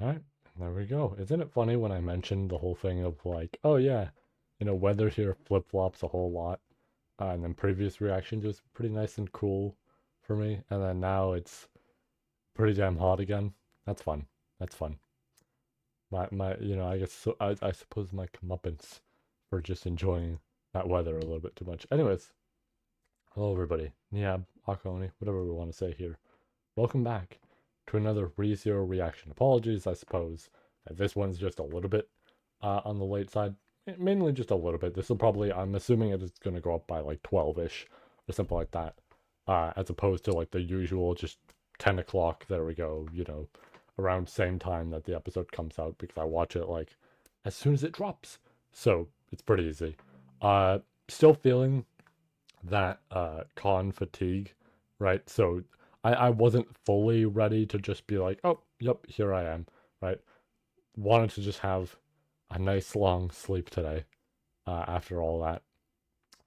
Alright, there we go. Isn't it funny when I mentioned the whole thing of like, oh yeah, weather here flip-flops a whole lot. And then previous reactions was pretty nice and cool for me. And then now it's pretty damn hot again. That's fun. That's fun. I guess so, I suppose my comeuppance for just enjoying that weather a little bit too much. Anyways, hello everybody. Niab, Akoni, whatever we want to say here. Welcome back to another ReZero reaction. Apologies, I suppose, that this one's just a little bit on the late side. Mainly just a little bit. This will probably, I'm assuming it is going to go up by like 12-ish or something like that. As opposed to like the usual just 10 o'clock, there we go, around same time that the episode comes out because I watch it like as soon as it drops. So it's pretty easy. Still feeling that con fatigue, right? So I wasn't fully ready to just be like, oh, yep, here I am, right? Wanted to just have a nice long sleep today after all that.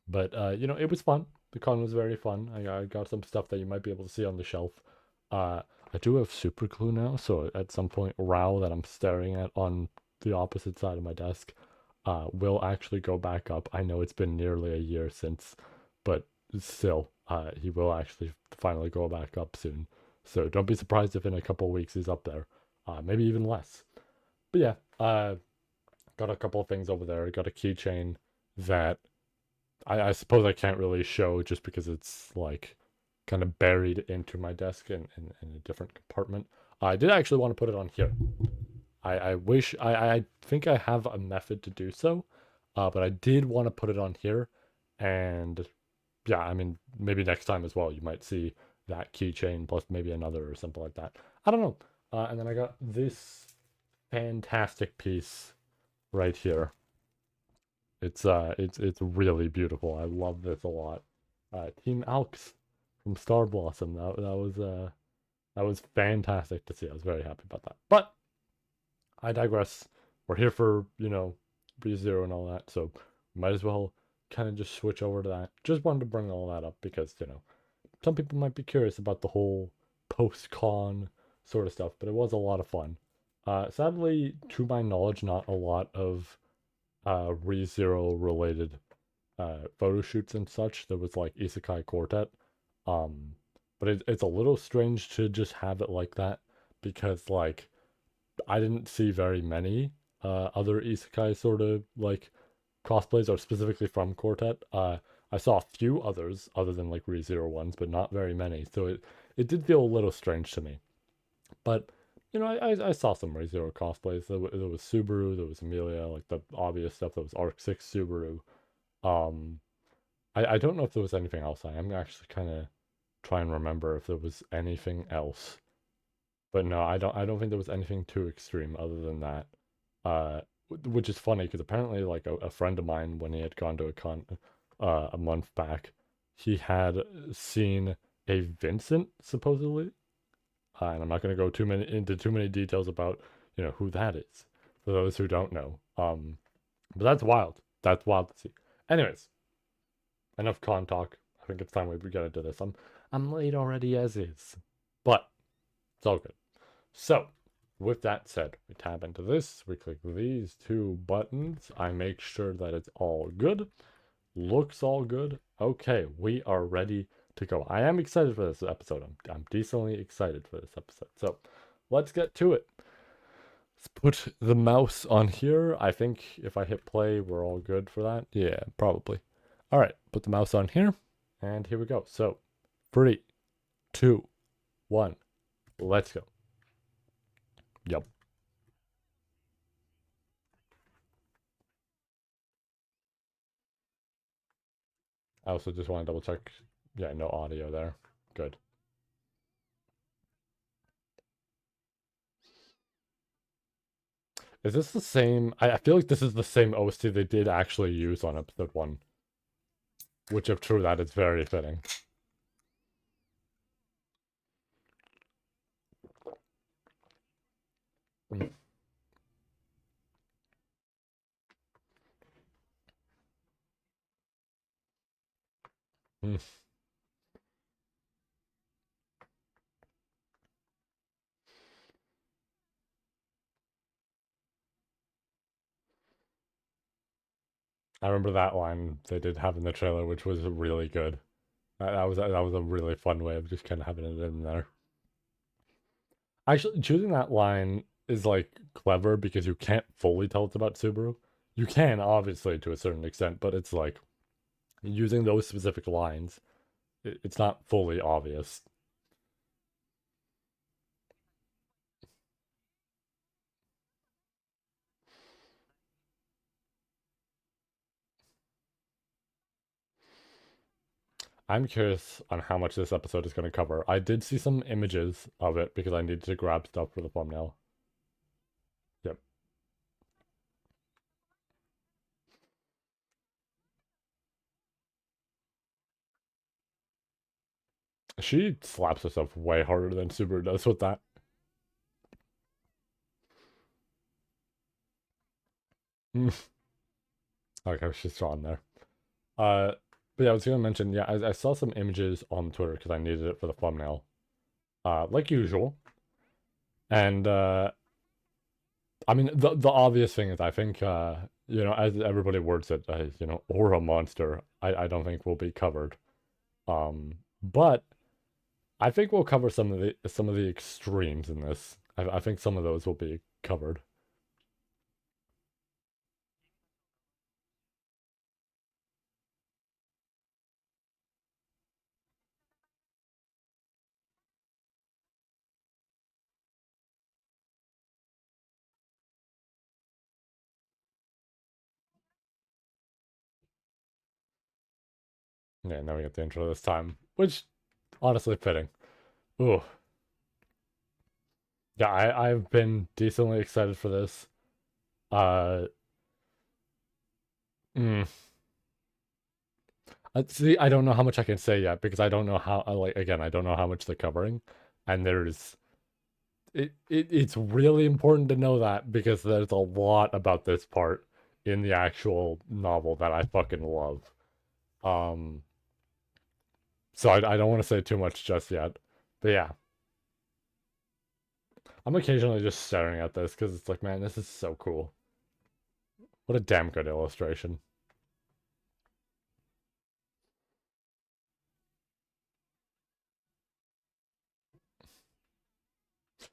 But it was fun. The con was very fun. I got some stuff that you might be able to see on the shelf. I do have super glue now, so at some point, Rao that I'm staring at on the opposite side of my desk will actually go back up. I know it's been nearly a year since, but still, he will actually finally go back up soon. So don't be surprised if in a couple weeks he's up there, maybe even less. But yeah, got a couple of things over there. Got a keychain that I suppose I can't really show just because it's like kind of buried into my desk in a different compartment. I did actually want to put it on here. I wish I think I have a method to do so, but I did want to put it on here, and yeah, I mean maybe next time as well you might see that keychain plus maybe another or something like that. I don't know. And then I got this fantastic piece right here. It's really beautiful. I love this a lot. Team Alks from Star Blossom. That was fantastic to see. I was very happy about that. But I digress. We're here for, ReZero and all that, so might as well kind of just switch over to that. Just wanted to bring all that up because, some people might be curious about the whole post-con sort of stuff, but it was a lot of fun. Sadly, to my knowledge, not a lot of ReZero related photo shoots and such. There was like Isekai Quartet. Um, but it's a little strange to just have it like that because like I didn't see very many other isekai sort of like cosplays or specifically from Quartet. I saw a few others other than like ReZero ones, but not very many. So it did feel a little strange to me. But I saw some ReZero cosplays. There was Subaru, there was Amelia, like the obvious stuff. There was Arc Six Subaru. Um, I don't know if there was anything else. I am actually kind of trying to remember if there was anything else. But no, I don't think there was anything too extreme other than that. Which is funny because apparently, like a friend of mine, when he had gone to a con a month back, he had seen a Vincent supposedly, and I'm not going to go into too many details about who that is for those who don't know. But that's wild. That's wild to see. Anyways, enough con talk. I think it's time we get into this. I'm late already as is, but it's all good. So, with that said, we tap into this, we click these two buttons, I make sure that it's all good, looks all good. Okay, we are ready to go. I am excited for this episode. I'm decently excited for this episode. So, let's get to it. Let's put the mouse on here. I think if I hit play, we're all good for that. Yeah, probably. All right, put the mouse on here, and here we go. So, 3, 2, 1, let's go. Yep. I also just want to double check. Yeah, no audio there. Good. Is this the same? I feel like this is the same OST they did actually use on episode 1. Which, if true, that is very fitting. Mm. Mm. I remember that line they did have in the trailer, which was really good. That was a really fun way of just kind of having it in there. Actually, choosing that line is like clever because you can't fully tell it's about Subaru. You can obviously to a certain extent, but it's like using those specific lines, it's not fully obvious. I'm curious on how much this episode is going to cover. I did see some images of it because I needed to grab stuff for the thumbnail. Yep. She slaps herself way harder than Subaru does with that. Okay, she's drawn there. Uh, but yeah, I was gonna mention, yeah, I saw some images on Twitter because I needed it for the thumbnail, like usual. And I mean, the obvious thing is, I think, as everybody words it, aura monster. I don't think will be covered. But I think we'll cover some of the extremes in this. I think some of those will be covered. Yeah, now we get the intro this time, which honestly fitting. Ooh, yeah, I've been decently excited for this. Uh, mm, see, I don't know how much I can say yet because I don't know how. Like again, I don't know how much they're covering, and it's really important to know that because there's a lot about this part in the actual novel that I fucking love. Um, so I don't want to say too much just yet, but yeah, I'm occasionally just staring at this because it's like, man, this is so cool. What a damn good illustration.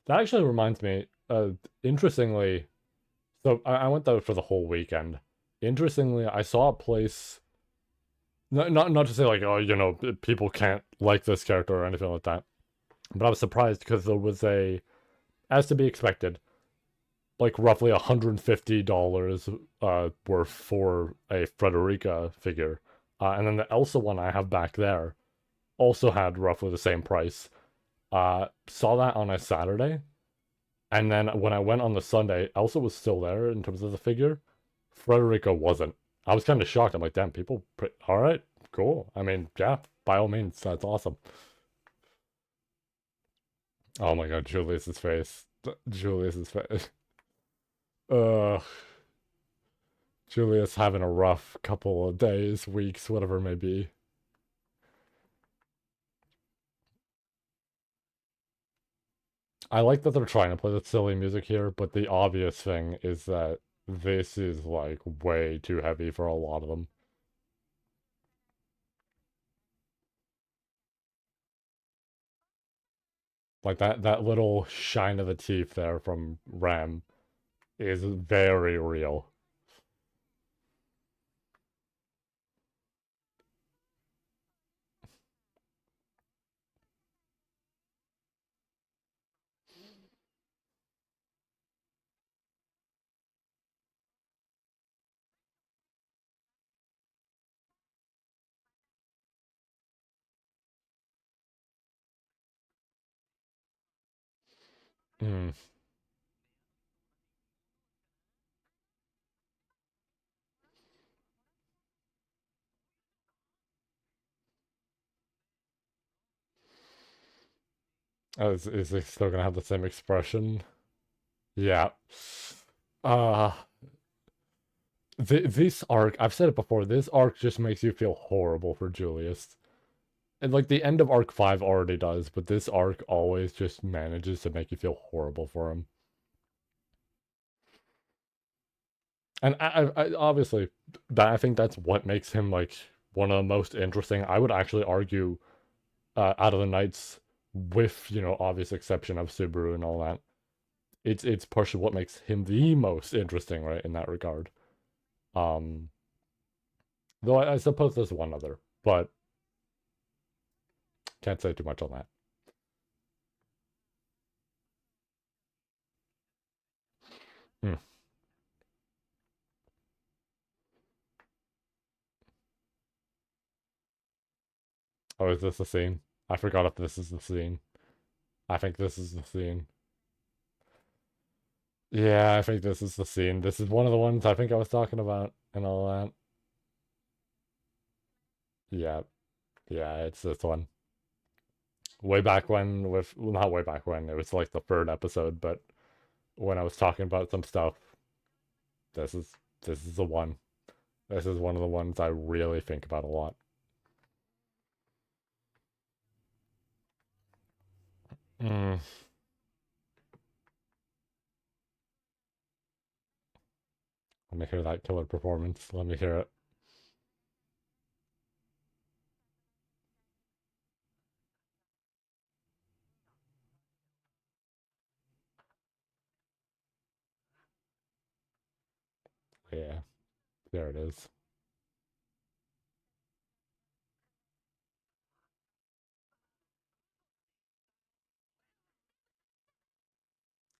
That actually reminds me, interestingly, so I went there for the whole weekend. Interestingly, I saw a place, not to say like, oh, people can't like this character or anything like that, but I was surprised because there was as to be expected, like roughly $150 worth for a Frederica figure. And then the Elsa one I have back there also had roughly the same price. Saw that on a Saturday. And then when I went on the Sunday, Elsa was still there in terms of the figure. Frederica wasn't. I was kind of shocked. I'm like, damn, all right, cool. I mean, yeah, by all means, that's awesome. Oh my god, Julius's face. Julius's face. Ugh. Julius having a rough couple of days, weeks, whatever it may be. I like that they're trying to play the silly music here, but the obvious thing is that this is like way too heavy for a lot of them. Like that little shine of the teeth there from Ram is very real. Mm. Is he still gonna have the same expression? Yeah. Uh this arc, I've said it before, this arc just makes you feel horrible for Julius. And like the end of arc 5 already does, but this arc always just manages to make you feel horrible for him. And obviously, that I think that's what makes him like one of the most interesting. I would actually argue, out of the knights, with obvious exception of Subaru and all that, it's partially what makes him the most interesting, right, in that regard. Um, though I suppose there's one other, but can't say too much on that. Hmm. Oh, is this the scene? I forgot if this is the scene. I think this is the scene. Yeah, I think this is the scene. This is one of the ones I think I was talking about and all that. Yeah, yeah, it's this one. Way back when, with well, not way back when, it was like the third episode, but when I was talking about some stuff, this is this is the one. This is one of the ones I really think about a lot. Mm, let me hear that killer performance. Let me hear it. Yeah, there it is.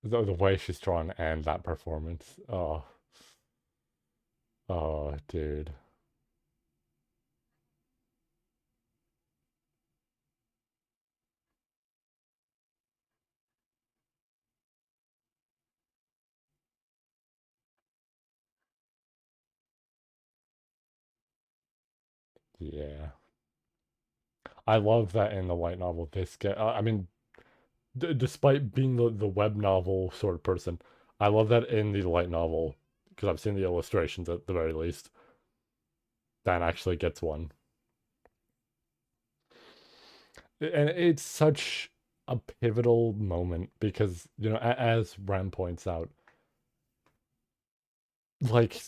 The way she's trying to end that performance. Oh, oh, dude. Yeah. I love that in the light novel, this get. I mean, despite being the web novel sort of person, I love that in the light novel because I've seen the illustrations at the very least. Dan actually gets one, and it's such a pivotal moment because as Ram points out, like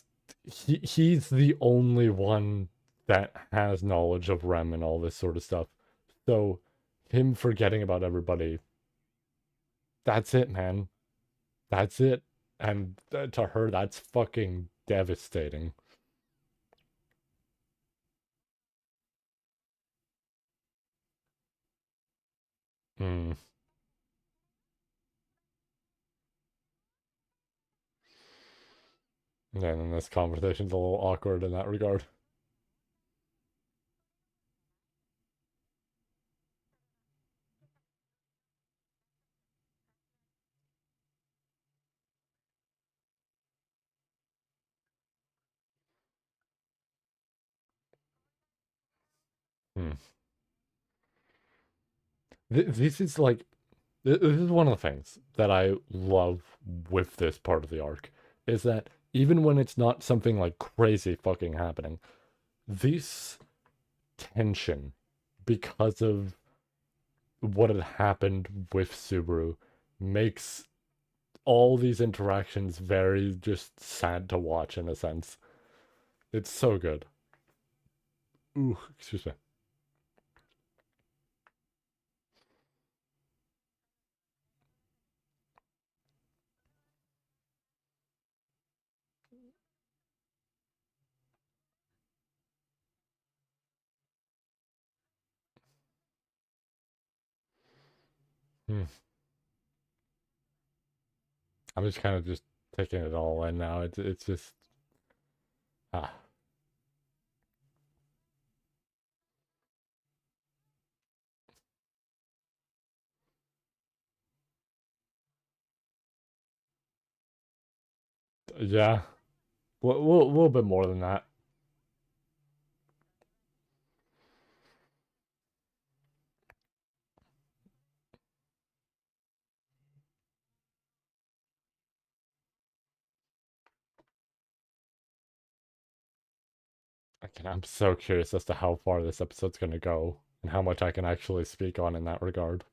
he's the only one that has knowledge of Rem and all this sort of stuff. So him forgetting about everybody, that's it, man. That's it. And to her, that's fucking devastating. Hmm. Yeah, and then this conversation's a little awkward in that regard. Hmm. This is like this is one of the things that I love with this part of the arc is that even when it's not something like crazy fucking happening, this tension because of what had happened with Subaru makes all these interactions very just sad to watch in a sense. It's so good. Ooh, excuse me. Hmm. I'm just kind of just taking it all in now. It's just ah yeah. Little bit more than that. I'm so curious as to how far this episode's gonna go and how much I can actually speak on in that regard.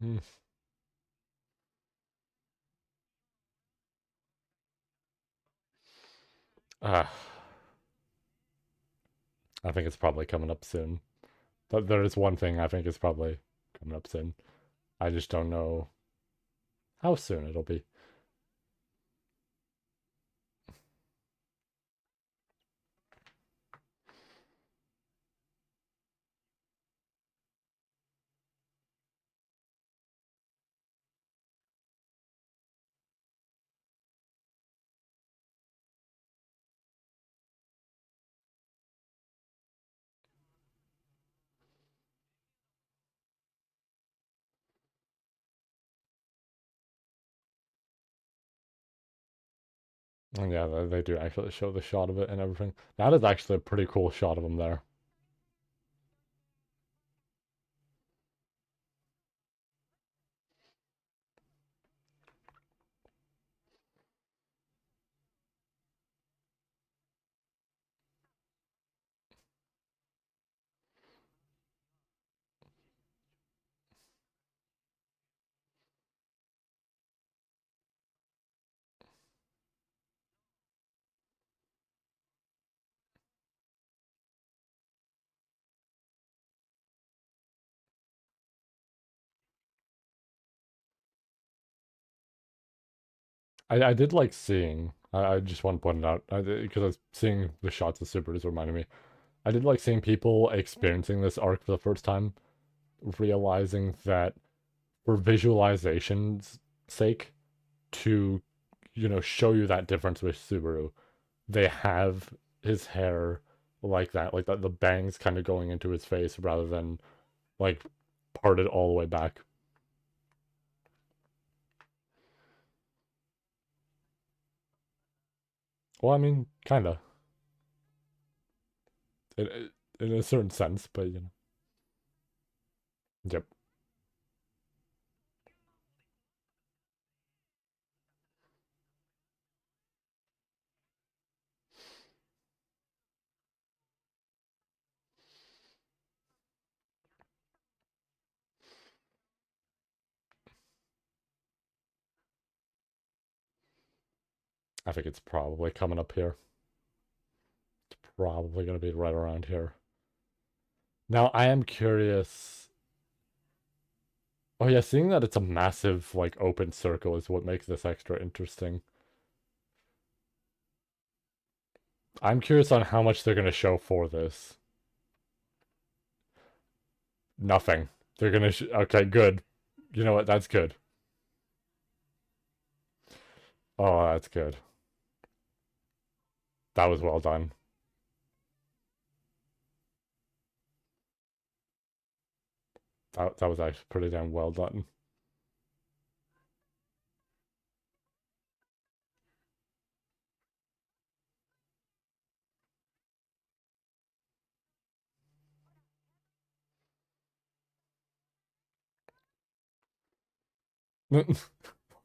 Mm. Ah, I think it's probably coming up soon. But there is one thing I think is probably coming up soon. I just don't know how soon it'll be. And yeah, they do actually show the shot of it and everything. That is actually a pretty cool shot of him there. I did like seeing. I just want to point it out because I was seeing the shots of Super just reminded me. I did like seeing people experiencing this arc for the first time, realizing that for visualization's sake, to show you that difference with Subaru, they have his hair like that, like that the bangs kind of going into his face rather than like parted all the way back. Well, I mean, kinda, in a certain sense, but yep. I think it's probably coming up here. It's probably gonna be right around here. Now, I am curious. Oh yeah, seeing that it's a massive like open circle is what makes this extra interesting. I'm curious on how much they're gonna show for this. Nothing. They're gonna. Okay, good. You know what? That's good. Oh, that's good. That was well done. That was actually pretty damn well done.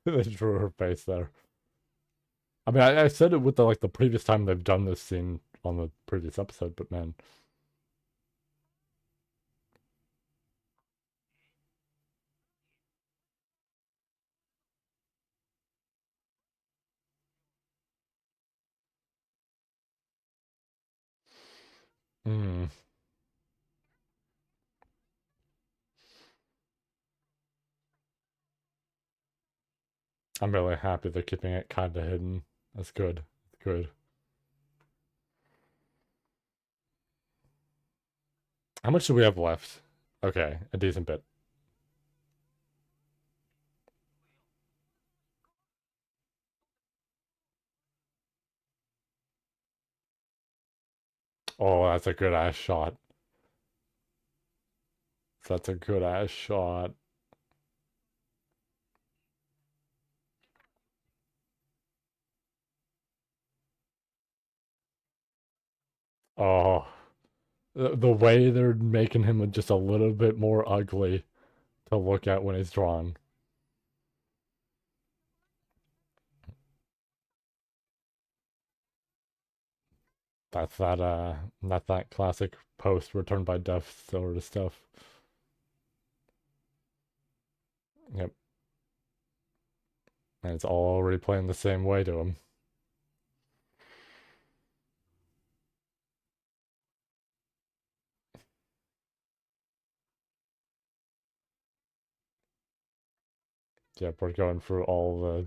They drew her face there. I mean, I said it with the like the previous time they've done this scene on the previous episode, but man, mm, I'm really happy they're keeping it kind of hidden. That's good. That's good. How much do we have left? Okay, a decent bit. Oh, that's a good ass shot. That's a good ass shot. Oh, the way they're making him just a little bit more ugly to look at when he's drawn. That's that classic post returned by death sort of stuff. Yep. And it's already playing the same way to him. Yep, we're going through all the...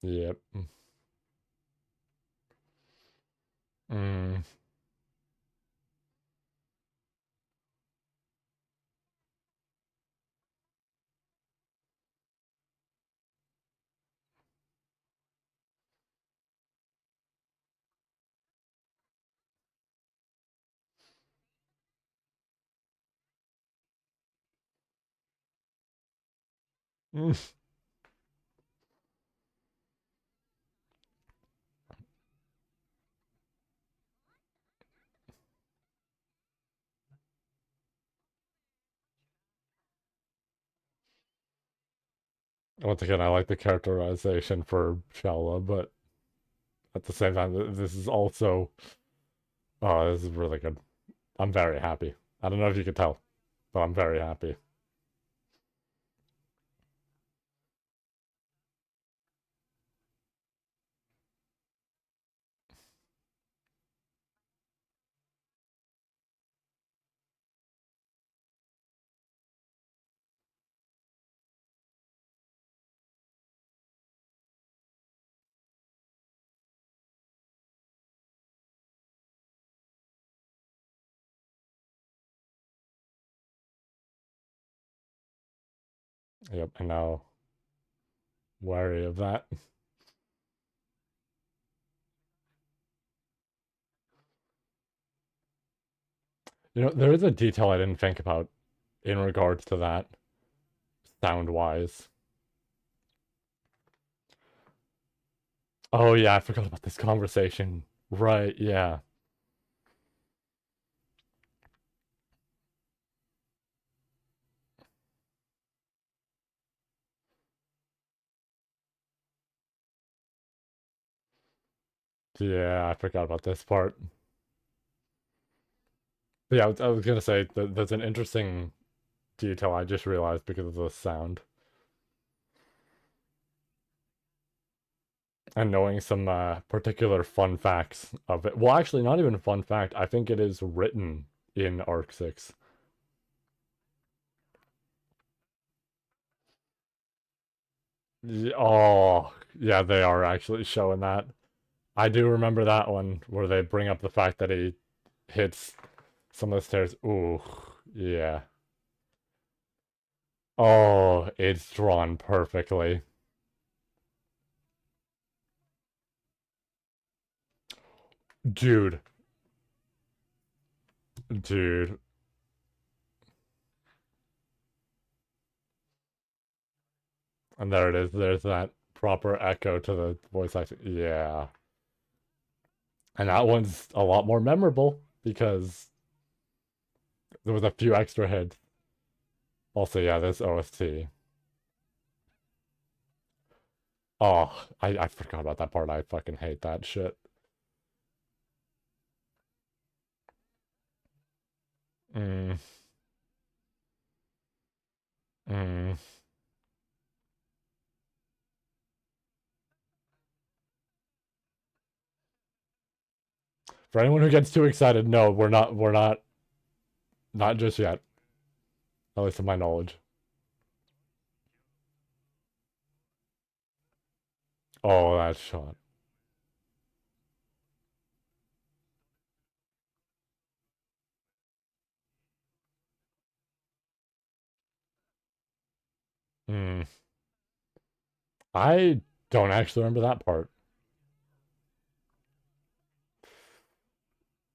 Yep. Mm. Once again, I like the characterization for Shala, but at the same time, this is also... Oh, this is really good. I'm very happy. I don't know if you could tell, but I'm very happy. Yep, and now wary of that. You know, there is a detail I didn't think about in regards to that, sound-wise. Oh yeah, I forgot about this conversation. Right, yeah. Yeah, I forgot about this part. But yeah, I was gonna say that there's an interesting detail I just realized because of the sound. And knowing some particular fun facts of it. Well, actually, not even a fun fact. I think it is written in Arc 6. Oh, yeah, they are actually showing that. I do remember that one where they bring up the fact that he hits some of the stairs. Ooh, yeah. Oh, it's drawn perfectly. Dude, dude. And there it is. There's that proper echo to the voice acting. Yeah. And that one's a lot more memorable because there was a few extra hits. Also, yeah, this OST. Oh, I forgot about that part. I fucking hate that shit. Mm, mm. For anyone who gets too excited, no, not just yet. At least to my knowledge. Oh, that shot. Mm. I don't actually remember that part.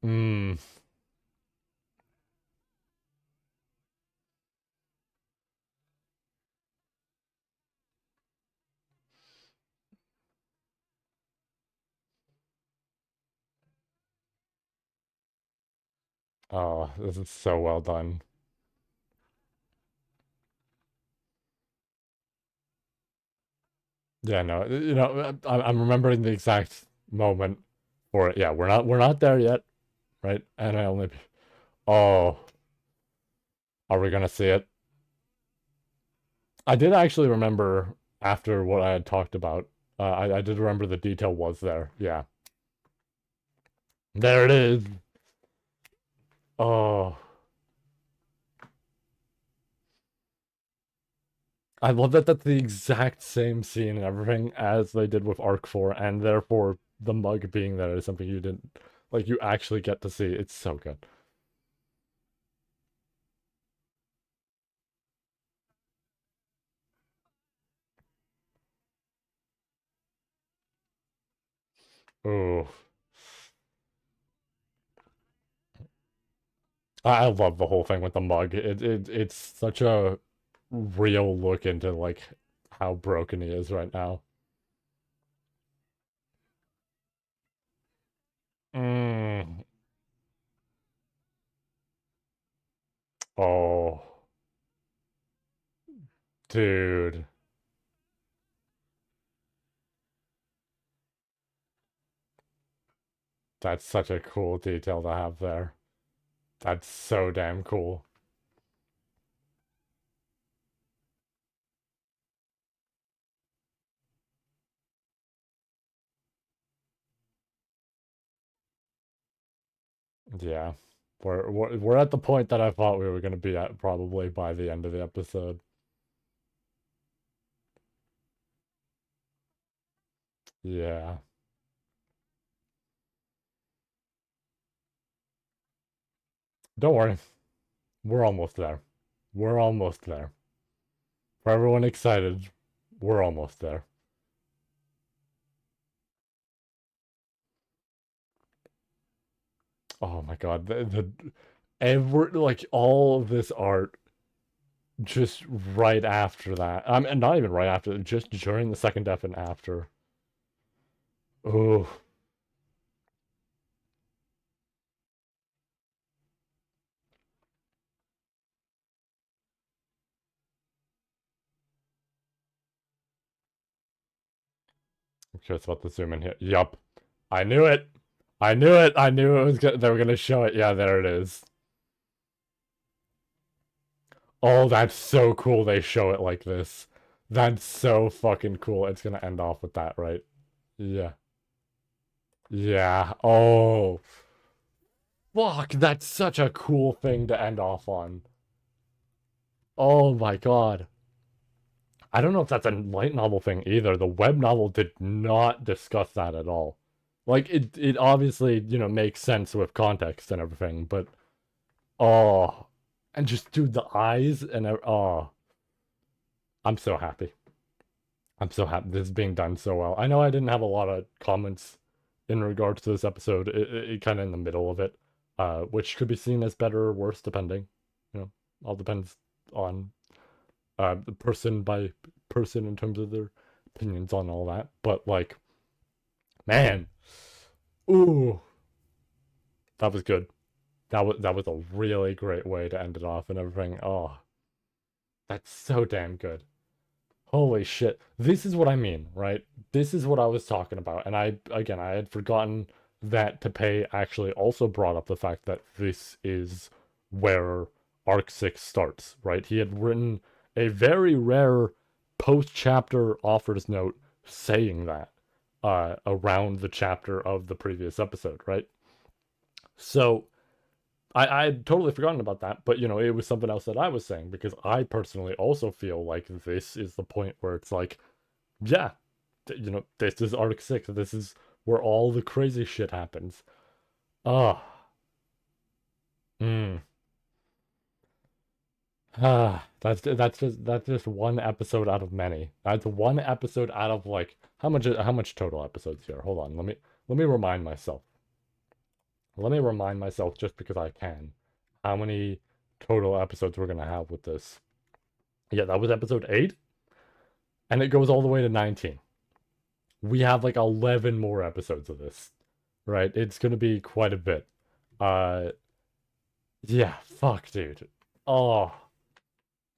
Mm. Oh, this is so well done. Yeah, no, I'm remembering the exact moment for it. Yeah, we're not there yet, right? And I only, oh, are we gonna see it? I did actually remember after what I had talked about. I did remember the detail was there. Yeah, there it is. Oh, I love that that's the exact same scene and everything as they did with Arc 4, and therefore the mug being there is something you didn't like. You actually get to see. It's so good. Oh, I love the whole thing with the mug. It's such a real look into like how broken he is right now. Mm. Oh, dude. That's such a cool detail to have there. That's so damn cool. Yeah. We're at the point that I thought we were going to be at probably by the end of the episode. Yeah. Don't worry. We're almost there. We're almost there. For everyone excited, we're almost there. Oh my god, like all of this art just right after that. And not even right after, just during the second death and after. Oh, I'm curious about the zoom in here. Yup. I knew it. I knew it. I knew it was they were gonna show it. Yeah, there it is. Oh, that's so cool they show it like this. That's so fucking cool. It's gonna end off with that, right? Yeah. Yeah. Oh, fuck. That's such a cool thing to end off on. Oh my god. I don't know if that's a light novel thing either. The web novel did not discuss that at all. Like it obviously, makes sense with context and everything, but oh, and just dude, the eyes and oh, I'm so happy. I'm so happy this is being done so well. I know I didn't have a lot of comments in regards to this episode. It kind of in the middle of it, which could be seen as better or worse depending. All depends on the person by person in terms of their opinions on all that. But like, man, ooh, that was good. That was a really great way to end it off and everything. Oh, that's so damn good. Holy shit. This is what I mean, right? This is what I was talking about. And I had forgotten that Tepe actually also brought up the fact that this is where Arc 6 starts, right? He had written a very rare post chapter author's note saying that around the chapter of the previous episode, right? So I had totally forgotten about that, but it was something else that I was saying because I personally also feel like this is the point where it's like, yeah, this is Arc 6. This is where all the crazy shit happens. Ah, mm, that's just one episode out of many. That's one episode out of like how much total episodes here? Hold on, let me remind myself. Let me remind myself just because I can, how many total episodes we're gonna have with this. Yeah, that was episode 8, and it goes all the way to 19. We have like 11 more episodes of this, right? It's gonna be quite a bit. Uh, yeah, fuck, dude. Oh,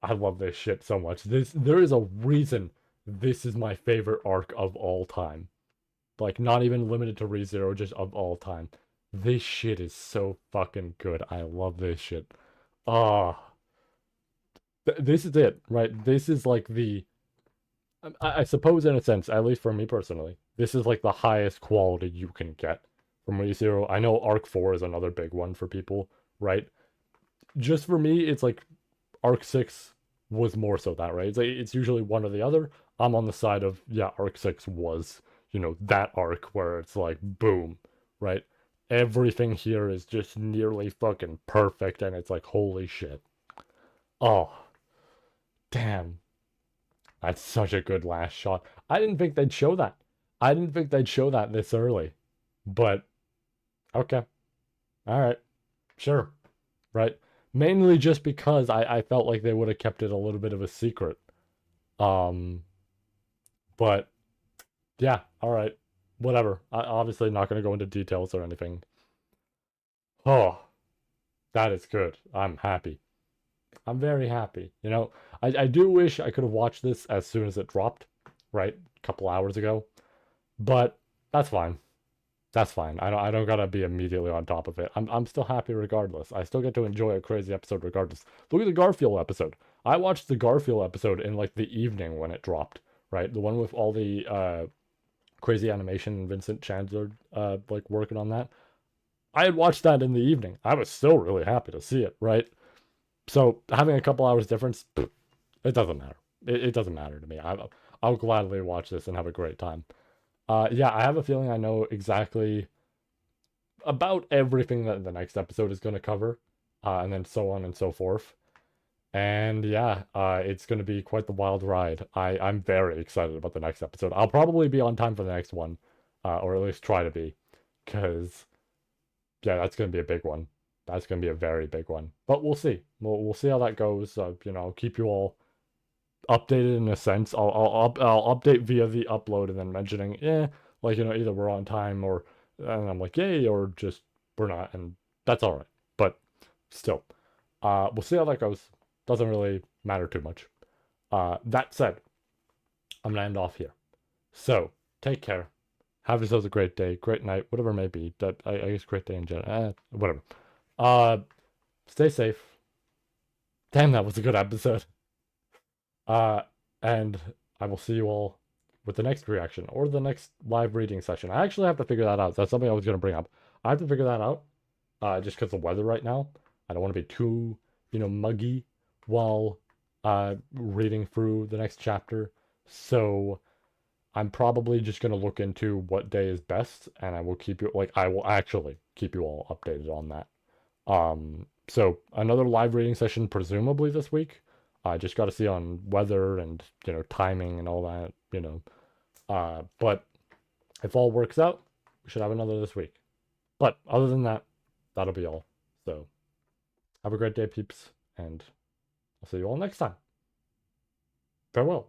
I love this shit so much. There is a reason this is my favorite arc of all time. Like, not even limited to ReZero, just of all time. This shit is so fucking good. I love this shit. Ah, this is it, right? This is like the, I suppose in a sense, at least for me personally, this is like the highest quality you can get from ReZero. I know Arc 4 is another big one for people, right? Just for me, it's like Arc 6 was more so that, right? It's like it's usually one or the other. I'm on the side of, yeah, Arc 6 was, that arc where it's like boom, right? Everything here is just nearly fucking perfect and it's like holy shit. Oh, damn. That's such a good last shot. I didn't think they'd show that. I didn't think they'd show that this early. But okay. All right. Sure. Right. Mainly just because I felt like they would have kept it a little bit of a secret. Um, but yeah, all right. Whatever. I obviously not going to go into details or anything. Oh, that is good. I'm happy. I'm very happy. I do wish I could have watched this as soon as it dropped, right? A couple hours ago. But that's fine. That's fine. I don't gotta be immediately on top of it. I'm still happy regardless. I still get to enjoy a crazy episode regardless. Look at the Garfield episode. I watched the Garfield episode in like the evening when it dropped, right? The one with all the crazy animation and Vincent Chandler like working on that. I had watched that in the evening. I was still really happy to see it, right? So having a couple hours difference, it doesn't matter. It doesn't matter to me. I'll gladly watch this and have a great time. Yeah, I have a feeling I know exactly about everything that the next episode is going to cover, and then so on and so forth. And yeah, it's going to be quite the wild ride. I'm very excited about the next episode. I'll probably be on time for the next one, or at least try to be, because yeah, that's going to be a big one. That's going to be a very big one. But we'll see. We'll see how that goes. I'll keep you all updated in a sense. I'll update via the upload and then mentioning, like either we're on time or and I'm like yay or just we're not, and that's all right. But still, we'll see how that goes. Doesn't really matter too much. That said, I'm gonna end off here. So take care. Have yourselves a great day, great night, whatever it may be. That I guess great day in general. Whatever. Uh, Stay safe. Damn, that was a good episode. Uh, and I will see you all with the next reaction or the next live reading session. I actually have to figure that out. That's something I was going to bring up. I have to figure that out just because the weather right now. I don't want to be too, muggy while reading through the next chapter. So I'm probably just going to look into what day is best and I will keep you, I will actually keep you all updated on that. So another live reading session presumably this week. I just got to see on weather and timing and all that. But if all works out, we should have another this week. But other than that, that'll be all. So have a great day, peeps, and I'll see you all next time. Farewell.